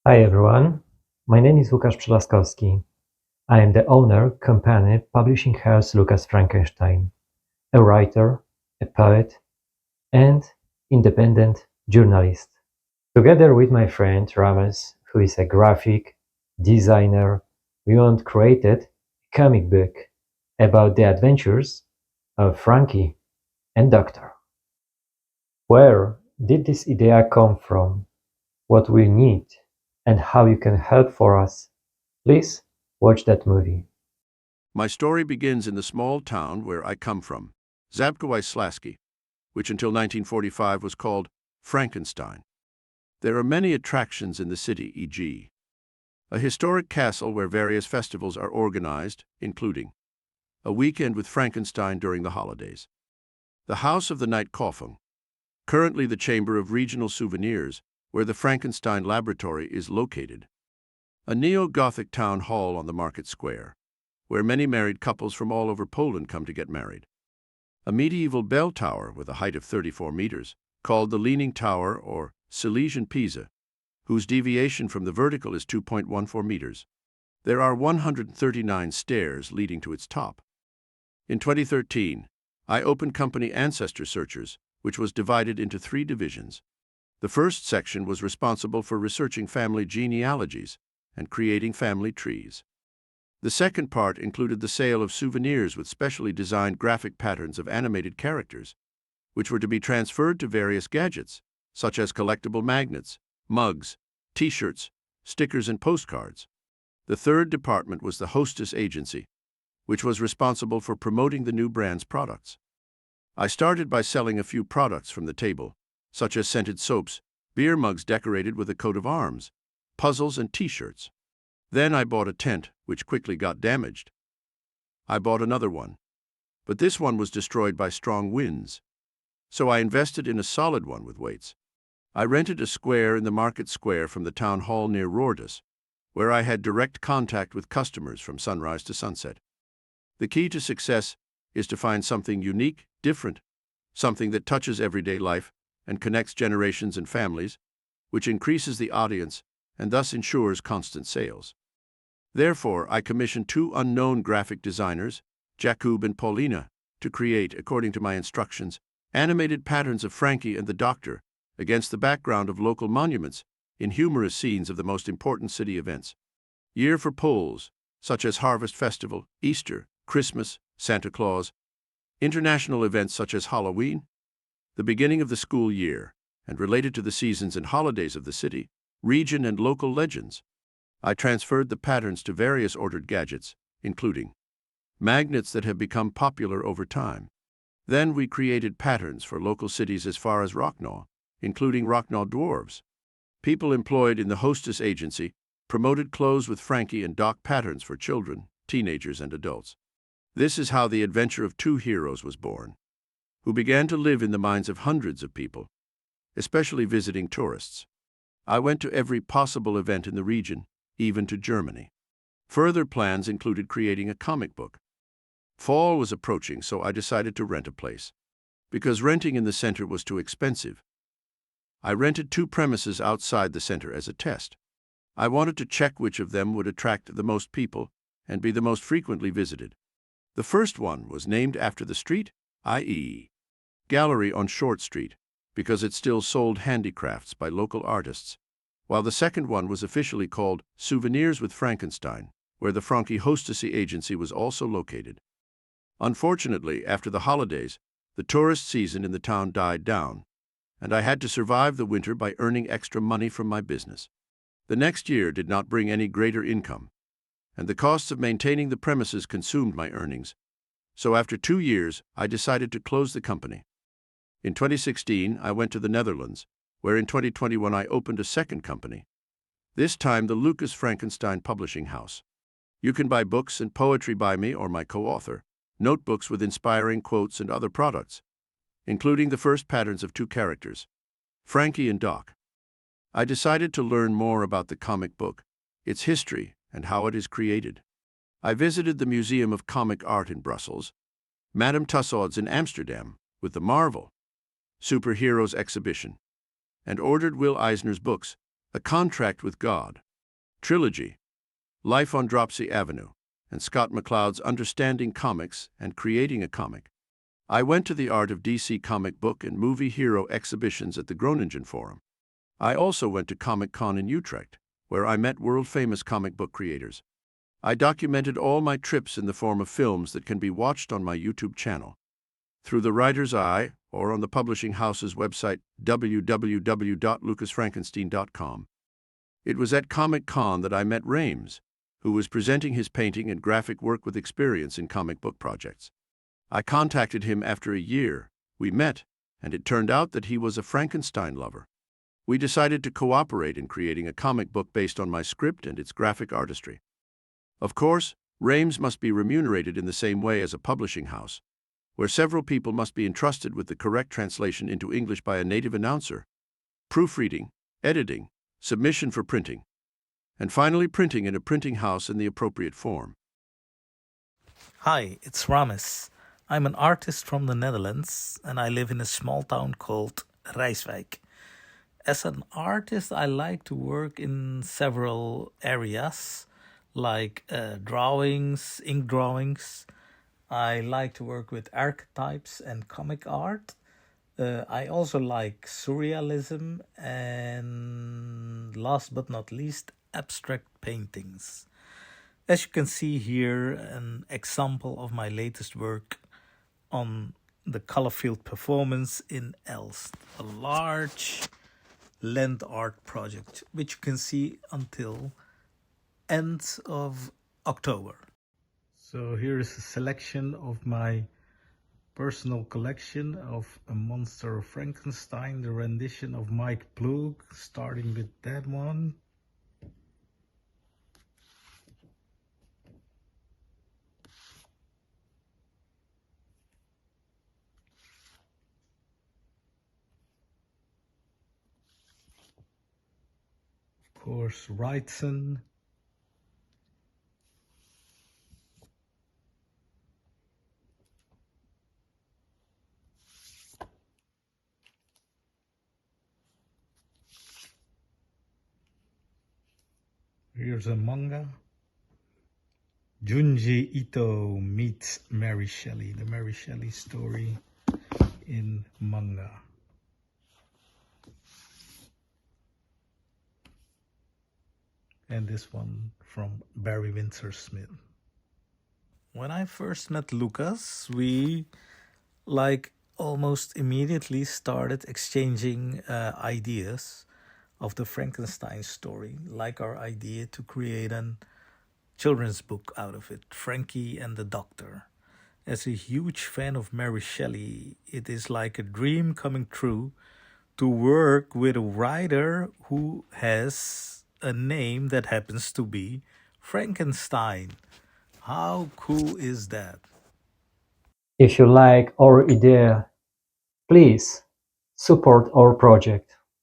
Hi everyone, my name is Lukas Przelaskowski. I am the owner company publishing house Lukas Frankenstein, a writer, a poet, and independent journalist. Together with my friend Rames, who is a graphic designer, we want created a comic book about the adventures of Frankie and Doctor. Where did this idea come from? What we need and how you can help for us? Please watch that movie. My story begins in the small town where I come from, Zabkowice-Slaski, which until 1945 was called Frankenstein. There are many attractions in the city, e.g. a historic castle where various festivals are organized, including a weekend with Frankenstein during the holidays, the House of the Night Coffin, currently the Chamber of Regional Souvenirs, where the Frankenstein Laboratory is located, a neo-Gothic town hall on the market square, where many married couples from all over Poland come to get married, a medieval bell tower with a height of 34 meters, called the Leaning Tower or Silesian Pisa, whose deviation from the vertical is 2.14 meters. There are 139 stairs leading to its top. In 2013, I opened company Ancestor Searchers, which was divided into 3 divisions. The first section was responsible for researching family genealogies and creating family trees. The second part included the sale of souvenirs with specially designed graphic patterns of animated characters, which were to be transferred to various gadgets, such as collectible magnets, mugs, t-shirts, stickers, and postcards. The third department was the hostess agency, which was responsible for promoting the new brand's products. I started by selling a few products from the table, such as scented soaps, beer mugs decorated with a coat of arms, puzzles, and t-shirts. Then I bought a tent, which quickly got damaged. I bought another one, but this one was destroyed by strong winds. So I invested in a solid one with weights. I rented a square in the market square from the town hall near Roordas, where I had direct contact with customers from sunrise to sunset. The key to success is to find something unique, different, something that touches everyday life and connects generations and families, which increases the audience and thus ensures constant sales. Therefore, I commissioned 2 unknown graphic designers, Jakub and Paulina, to create, according to my instructions, animated patterns of Frankie and the Doctor against the background of local monuments in humorous scenes of the most important city events. Year for Poles, such as Harvest Festival, Easter, Christmas, Santa Claus, international events such as Halloween, the beginning of the school year, and related to the seasons and holidays of the city, region, and local legends. I transferred the patterns to various ordered gadgets, including magnets that have become popular over time. Then we created patterns for local cities as far as Rocknaw, including Rocknaw dwarves. People employed in the hostess agency promoted clothes with Frankie and Doc patterns for children, teenagers, and adults. This is how the adventure of 2 heroes was born, who began to live in the minds of hundreds of people, especially visiting tourists. I went to every possible event in the region, even to Germany. Further plans included creating a comic book. Fall was approaching, so I decided to rent a place. Because renting in the center was too expensive, I rented 2 premises outside the center as a test. I wanted to check which of them would attract the most people and be the most frequently visited. The first one was named after the street, i.e. Gallery on Short Street, because it still sold handicrafts by local artists, while the second one was officially called Souvenirs with Frankenstein, where the Frankie Hostessy Agency was also located. Unfortunately, after the holidays, the tourist season in the town died down, and I had to survive the winter by earning extra money from my business. The next year did not bring any greater income, and the costs of maintaining the premises consumed my earnings. So after 2 years, I decided to close the company. In 2016, I went to the Netherlands, where in 2021 I opened a second company, this time the Lukas Frankenstein Publishing House. You can buy books and poetry by me or my co-author, notebooks with inspiring quotes and other products, including the first patterns of 2 characters, Frankie and Doc. I decided to learn more about the comic book, its history, and how it is created. I visited the Museum of Comic Art in Brussels, Madame Tussauds in Amsterdam with the Marvel Superheroes exhibition, and ordered Will Eisner's books, A Contract with God, Trilogy, Life on Dropsy Avenue, and Scott McCloud's Understanding Comics and Creating a Comic. I went to the Art of DC comic book and movie hero exhibitions at the Groningen Forum. I also went to Comic-Con in Utrecht, where I met world-famous comic book creators. I documented all my trips in the form of films that can be watched on my YouTube channel. Through the writer's eye, or on the publishing house's website www.lukasfrankenstein.com. It was at Comic-Con that I met Rames, who was presenting his painting and graphic work with experience in comic book projects. I contacted him after a year. We met, and it turned out that he was a Frankenstein lover. We decided to cooperate in creating a comic book based on my script and its graphic artistry. Of course, Rames must be remunerated in the same way as a publishing house, where several people must be entrusted with the correct translation into English by a native announcer, proofreading, editing, submission for printing, and finally printing in a printing house in the appropriate form. Hi, it's Rames. I'm an artist from the Netherlands and I live in a small town called Rijswijk. As an artist, I like to work in several areas like drawings, ink drawings. I like to work with archetypes and comic art. I also like surrealism and last but not least, abstract paintings. As you can see here, an example of my latest work on the color field performance in Elst, a large land art project, which you can see until end of October. So here is a selection of my personal collection of A Monster of Frankenstein, the rendition of Mike Plug, starting with that one. Of course, Wrightson. Here's a manga. Junji Ito meets Mary Shelley, the Mary Shelley story in manga. And this one from Barry Windsor Smith. When I first met Lukas, we almost immediately started exchanging ideas of the Frankenstein story, like our idea to create a children's book out of it, Frankie and the Doctor. As a huge fan of Mary Shelley, it is like a dream coming true to work with a writer who has a name that happens to be Frankenstein. How cool is that? If you like our idea, please support our project.